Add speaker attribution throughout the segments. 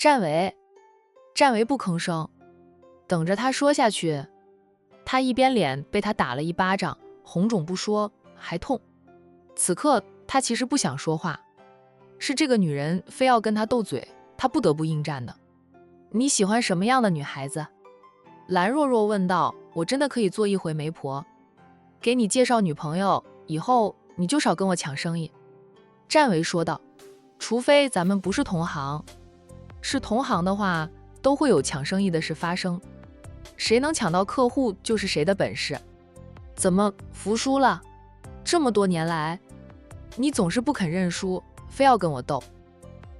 Speaker 1: 战维，战维不吭声，等着他说下去。他一边脸被他打了一巴掌，红肿不说，还痛。此刻他其实不想说话，是这个女人非要跟他斗嘴，他不得不应战的。你喜欢什么样的女孩子？蓝若若问道。我真的可以做一回媒婆，给你介绍女朋友，以后你就少跟我抢生意。战维说道。除非咱们不是同行，是同行的话，都会有抢生意的事发生。谁能抢到客户就是谁的本事。怎么服输了？这么多年来，你总是不肯认输，非要跟我斗。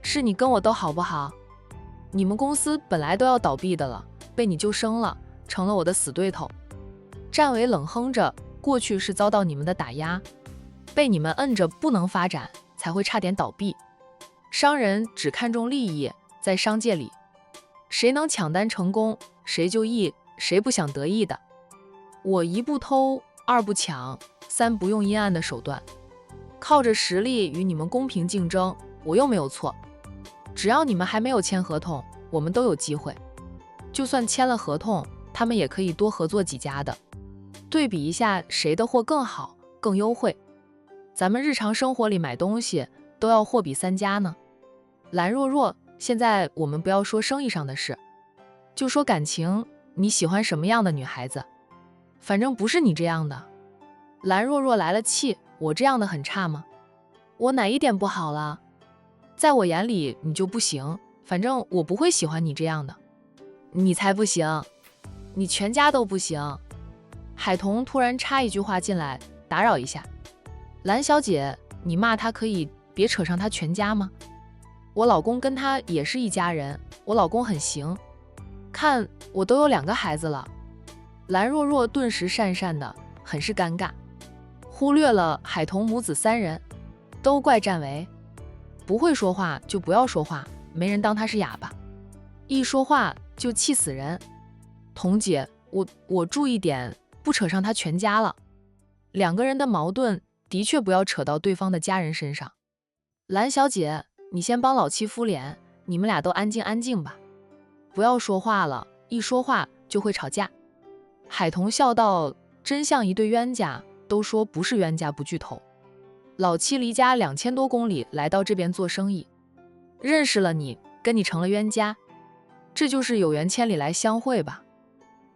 Speaker 1: 是你跟我斗好不好？你们公司本来都要倒闭的了，被你救生了，成了我的死对头。战维冷哼着，过去是遭到你们的打压，被你们摁着不能发展，才会差点倒闭。商人只看重利益，在商界里，谁能抢单成功，谁就义，谁不想得意的。我一不偷，二不抢，三不用阴暗的手段，靠着实力与你们公平竞争，我又没有错。只要你们还没有签合同，我们都有机会。就算签了合同，他们也可以多合作几家的，对比一下谁的货更好，更优惠。咱们日常生活里买东西都要货比三家呢。蓝若若，现在我们不要说生意上的事，就说感情，你喜欢什么样的女孩子？反正不是你这样的。蓝若若来了气，我这样的很差吗？我哪一点不好了？在我眼里你就不行，反正我不会喜欢你这样的。你才不行，你全家都不行。海童突然插一句话进来，打扰一下。蓝小姐，你骂他可以别扯上他全家吗？我老公跟他也是一家人，我老公很行，看我都有2个孩子了。蓝若若顿时讪讪的，很是尴尬，忽略了海童母子3人。都怪战维，不会说话就不要说话，没人当他是哑巴，一说话就气死人。童姐，我注意点，不扯上他全家了。2个人的矛盾的确不要扯到对方的家人身上。蓝小姐，你先帮老七敷脸，你们俩都安静安静吧，不要说话了，一说话就会吵架。海童笑道，真像一对冤家，都说不是冤家不聚头。老七离家2000多公里来到这边做生意，认识了你，跟你成了冤家，这就是有缘千里来相会吧。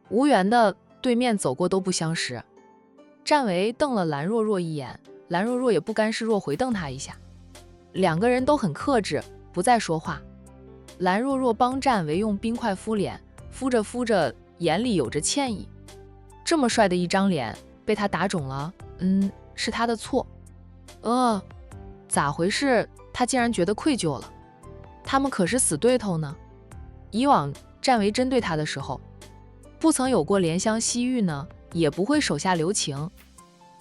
Speaker 1: 无缘的对面走过都不相识。战维瞪了蓝若若一眼，蓝若若也不甘示弱回瞪他一下。2个人都很克制，不再说话。蓝若若帮战维用冰块敷脸，敷着敷着，眼里有着歉意。这么帅的一张脸被他打肿了，是他的错。咋回事？他竟然觉得愧疚了。他们可是死对头呢。以往战维针对他的时候，不曾有过怜香惜玉呢，也不会手下留情。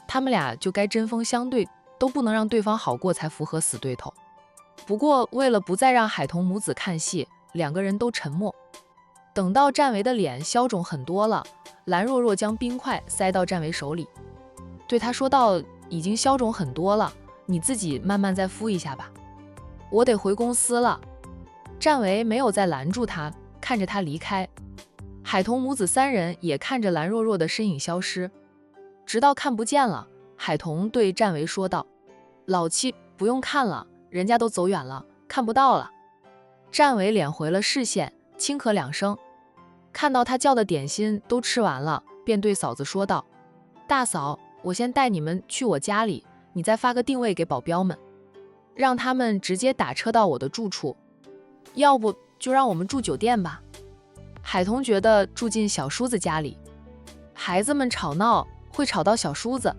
Speaker 1: 他们俩就该针锋相对，都不能让对方好过才符合死对头。不过为了不再让海童母子看戏，2个人都沉默。等到战维的脸消肿很多了，蓝若若将冰块塞到战维手里，对他说道，已经消肿很多了，你自己慢慢再敷一下吧，我得回公司了。战维没有再拦住他，看着他离开。海童母子3人也看着蓝若若的身影消失，直到看不见了，海童对战维说道，老七不用看了，人家都走远了，看不到了。战维敛回了视线，轻咳2声，看到他叫的点心都吃完了，便对嫂子说道，大嫂，我先带你们去我家里，你再发个定位给保镖们，让他们直接打车到我的住处，要不就让我们住酒店吧。海童觉得住进小叔子家里，孩子们吵闹会吵到小叔子，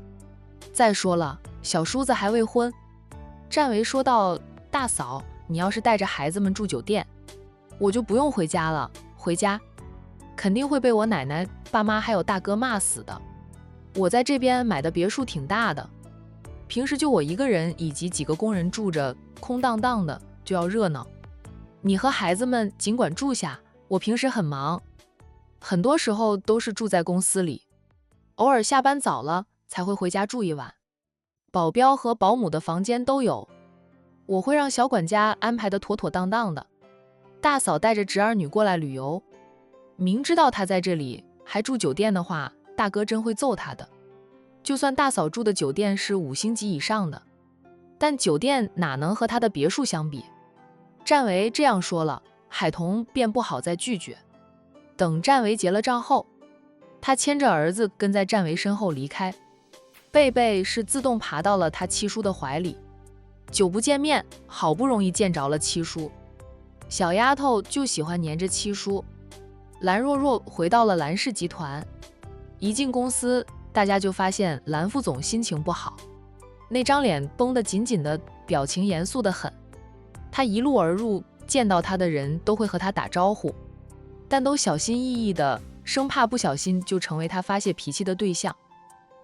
Speaker 1: 再说了，小叔子还未婚。战维说道，大嫂，你要是带着孩子们住酒店，我就不用回家了，回家肯定会被我奶奶、爸妈还有大哥骂死的。我在这边买的别墅挺大的，平时就我一个人以及几个工人住着，空荡荡的，就要热闹。你和孩子们尽管住下，我平时很忙，很多时候都是住在公司里，偶尔下班早了才会回家住一晚。保镖和保姆的房间都有，我会让小管家安排的妥妥当当的。大嫂带着侄儿女过来旅游，明知道她在这里还住酒店的话，大哥真会揍她的。就算大嫂住的酒店是5星级以上的，但酒店哪能和她的别墅相比？占维这样说了，海彤便不好再拒绝。等占维结了账后，他牵着儿子跟在占维身后离开。贝贝是自动爬到了他七叔的怀里。久不见面，好不容易见着了七叔，小丫头就喜欢黏着七叔。蓝若若回到了蓝氏集团，一进公司，大家就发现蓝副总心情不好，那张脸绷得紧紧的，表情严肃得很。他一路而入，见到他的人都会和他打招呼，但都小心翼翼的，生怕不小心就成为他发泄脾气的对象。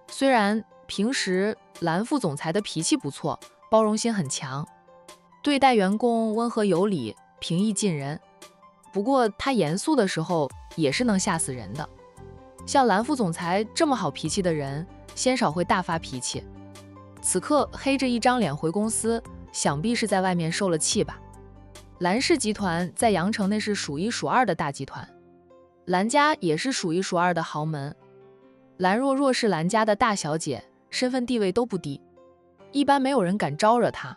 Speaker 1: 虽然平时蓝副总裁的脾气不错，包容心很强，对待员工温和有礼，平易近人，不过他严肃的时候也是能吓死人的。像蓝副总裁这么好脾气的人，鲜少会大发脾气。此刻黑着一张脸回公司，想必是在外面受了气吧。蓝氏集团在阳城那是数一数二的大集团，蓝家也是数一数二的豪门。蓝若若是蓝家的大小姐，身份地位都不低，一般没有人敢招惹她，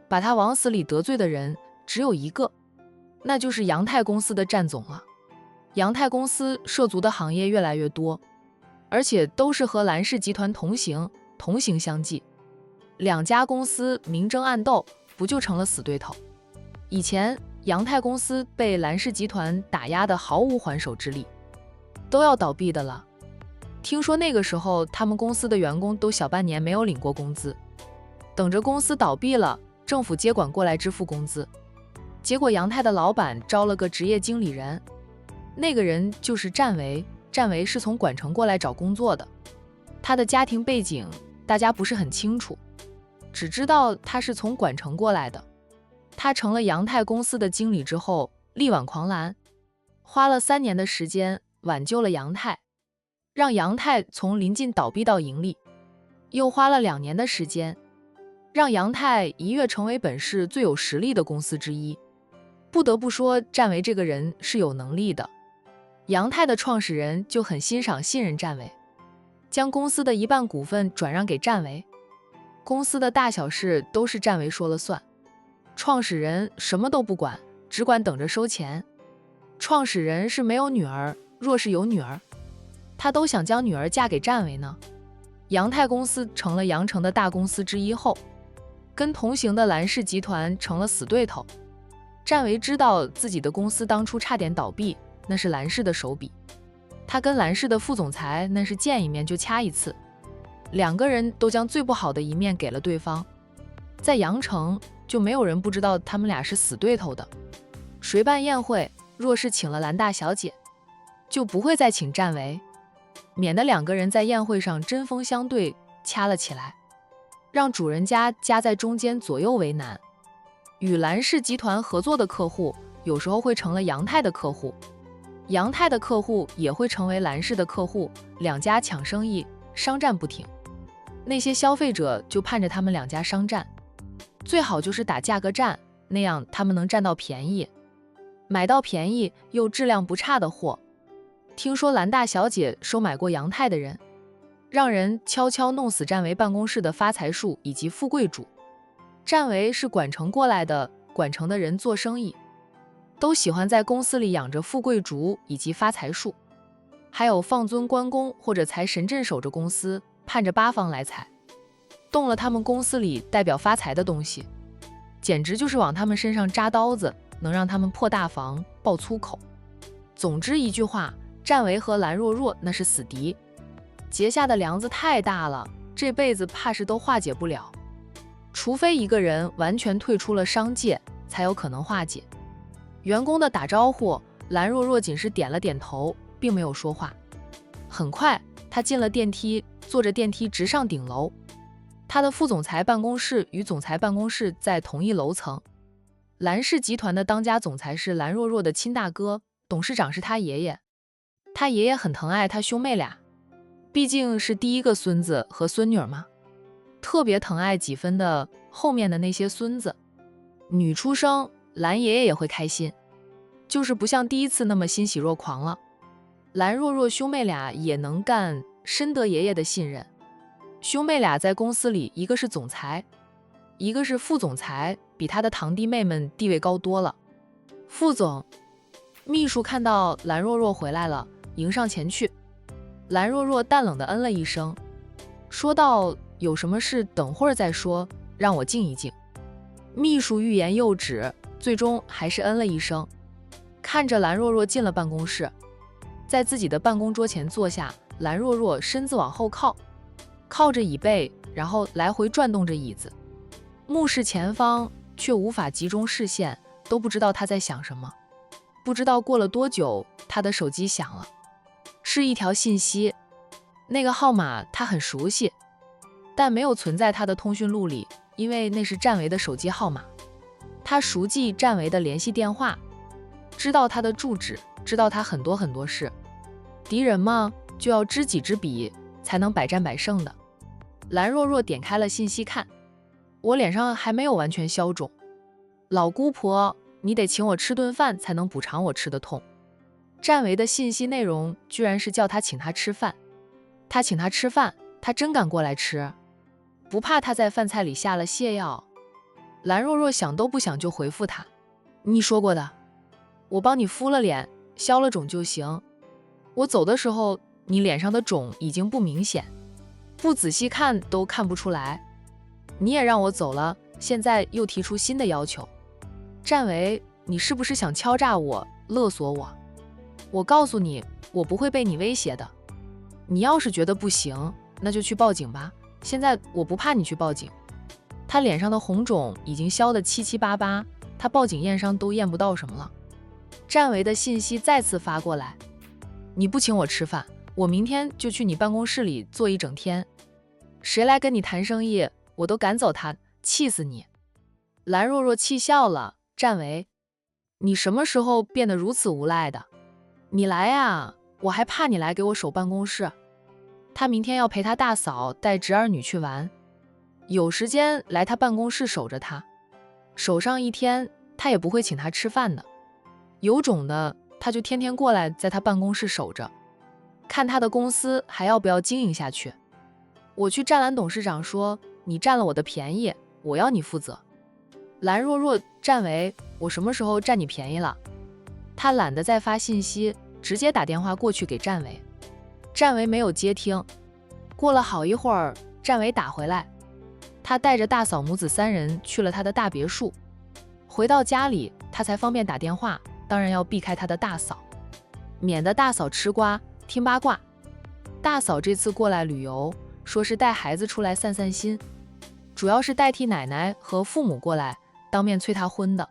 Speaker 1: 把她往死里得罪的人只有一个，那就是阳泰公司的占总了。阳泰公司涉足的行业越来越多，而且都是和蓝氏集团同行相继，两家公司明争暗斗，不就成了死对头？以前阳泰公司被蓝氏集团打压得毫无还手之力，都要倒闭的了。听说那个时候他们公司的员工都小半年没有领过工资，等着公司倒闭了，政府接管过来支付工资。结果阳泰的老板招了个职业经理人，那个人就是占维。占维是从管城过来找工作的，他的家庭背景大家不是很清楚，只知道他是从管城过来的。他成了阳泰公司的经理之后，力挽狂澜，花了3年的时间挽救了阳泰，让阳泰从临近倒闭到盈利，又花了2年的时间，让阳泰一跃成为本市最有实力的公司之一。不得不说，占维这个人是有能力的。阳泰的创始人就很欣赏信任占维，将公司的1半股份转让给占维，公司的大小事都是占维说了算，创始人什么都不管，只管等着收钱。创始人是没有女儿，若是有女儿，他都想将女儿嫁给占维呢。阳泰公司成了阳城的大公司之一后，跟同行的蓝氏集团成了死对头。占维知道自己的公司当初差点倒闭，那是蓝氏的手笔，他跟蓝氏的副总裁那是见一面就掐一次，两个人都将最不好的一面给了对方。在阳城就没有人不知道他们俩是死对头的。谁办宴会，若是请了蓝大小姐，就不会再请占维，免得两个人在宴会上针锋相对，掐了起来，让主人家夹在中间左右为难。与蓝氏集团合作的客户有时候会成了阳泰的客户，阳泰的客户也会成为蓝氏的客户，两家抢生意，商战不停。那些消费者就盼着他们两家商战，最好就是打价格战，那样他们能占到便宜，买到便宜又质量不差的货。听说蓝大小姐收买过阳泰的人，让人悄悄弄死占维办公室的发财树以及富贵竹。占维是管城过来的，管城的人做生意都喜欢在公司里养着富贵竹以及发财树，还有放尊关公或者财神镇守着公司，盼着八方来财，动了他们公司里代表发财的东西，简直就是往他们身上扎刀子，能让他们破大防爆粗口。总之一句话，占维和蓝若若那是死敌，结下的梁子太大了，这辈子怕是都化解不了，除非一个人完全退出了商界，才有可能化解。员工的打招呼，蓝若若仅是点了点头，并没有说话。很快她进了电梯，坐着电梯直上顶楼。她的副总裁办公室与总裁办公室在同一楼层。蓝氏集团的当家总裁是蓝若若的亲大哥，董事长是他爷爷。他爷爷很疼爱他兄妹俩，毕竟是第一个孙子和孙女嘛，特别疼爱几分的后面的那些孙子。女出生，蓝爷爷也会开心，就是不像第一次那么欣喜若狂了。蓝若若兄妹俩也能干，深得爷爷的信任。兄妹俩在公司里，一个是总裁，一个是副总裁，比他的堂弟妹们地位高多了。副总，秘书看到蓝若若回来了，迎上前去。蓝若若淡冷地嗯了一声，说道：“有什么事等会儿再说，让我静一静。”秘书欲言又止，最终还是嗯了一声，看着蓝若若进了办公室，在自己的办公桌前坐下。蓝若若身子往后靠着椅背，然后来回转动着椅子，目视前方，却无法集中视线，都不知道她在想什么。不知道过了多久，她的手机响了，是一条信息。那个号码她很熟悉，但没有存在她的通讯录里，因为那是战维的手机号码。她熟记战维的联系电话，知道他的住址，知道他很多很多事。敌人嘛，就要知己知彼，才能百战百胜的。蓝若若点开了信息看，我脸上还没有完全消肿，老姑婆，你得请我吃顿饭才能补偿我吃的痛。战维的信息内容居然是叫他请他吃饭，他请他吃饭，他真敢过来吃，不怕他在饭菜里下了泻药。蓝若若想都不想就回复他，你说过的，我帮你敷了脸，消了肿就行。我走的时候，你脸上的肿已经不明显，不仔细看都看不出来。你也让我走了，现在又提出新的要求。战维，你是不是想敲诈我，勒索我？我告诉你，我不会被你威胁的。你要是觉得不行，那就去报警吧。现在我不怕你去报警。他脸上的红肿已经消得七七八八，他报警验伤都验不到什么了。战维的信息再次发过来，你不请我吃饭，我明天就去你办公室里坐一整天，谁来跟你谈生意，我都赶走他，气死你。蓝若若气笑了，战维，你什么时候变得如此无赖的？你来呀，我还怕你来给我守办公室。他明天要陪他大嫂带侄儿女去玩，有时间来他办公室守着他，守上一天他也不会请他吃饭的。有种的他就天天过来在他办公室守着，看他的公司还要不要经营下去。我去战蓝董事长说，你占了我的便宜，我要你负责。蓝若若，战维，我什么时候占你便宜了？他懒得再发信息，直接打电话过去给战维。战维没有接听，过了好一会儿，战维打回来，他带着大嫂母子三人去了他的大别墅。回到家里，他才方便打电话，当然要避开他的大嫂，免得大嫂吃瓜听八卦。大嫂这次过来旅游，说是带孩子出来散散心，主要是代替奶奶和父母过来当面催他婚的。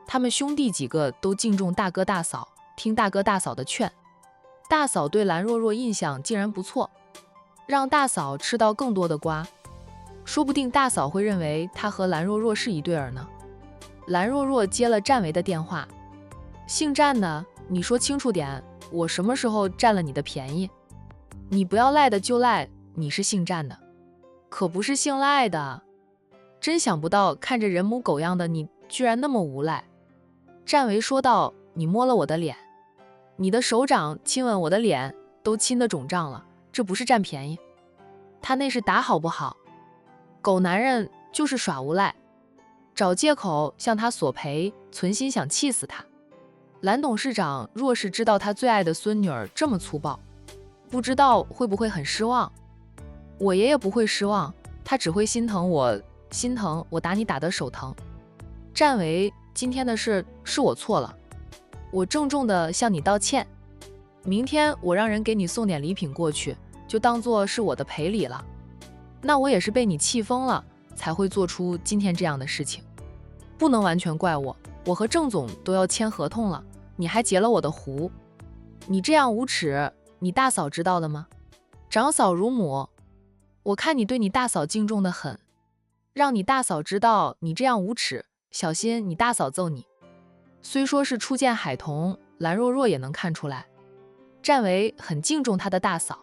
Speaker 1: 他们兄弟几个都敬重大哥大嫂，听大哥大嫂的劝。大嫂对蓝若若印象竟然不错，让大嫂吃到更多的瓜，说不定大嫂会认为她和蓝若若是一对儿呢。蓝若若接了战维的电话，姓战的，你说清楚点，我什么时候占了你的便宜？你不要赖的就赖，你是姓战的，可不是姓赖的。真想不到，看着人模狗样的你，居然那么无赖。战维说道，你摸了我的脸，你的手掌亲吻我的脸，都亲得肿胀了，这不是占便宜，他那是打好不好？狗男人就是耍无赖，找借口向他索赔，存心想气死他。蓝董事长若是知道他最爱的孙女儿这么粗暴，不知道会不会很失望。我爷爷不会失望，他只会心疼我，心疼我打你打得手疼。战维，今天的事是我错了，我郑重地向你道歉。明天我让人给你送点礼品过去，就当做是我的赔礼了。那我也是被你气疯了，才会做出今天这样的事情，不能完全怪我。我和郑总都要签合同了，你还截了我的胡，你这样无耻，你大嫂知道了吗？长嫂如母，我看你对你大嫂敬重得很，让你大嫂知道你这样无耻，小心你大嫂揍你。虽说是初见海童，蓝若若也能看出来，战维很敬重他的大嫂。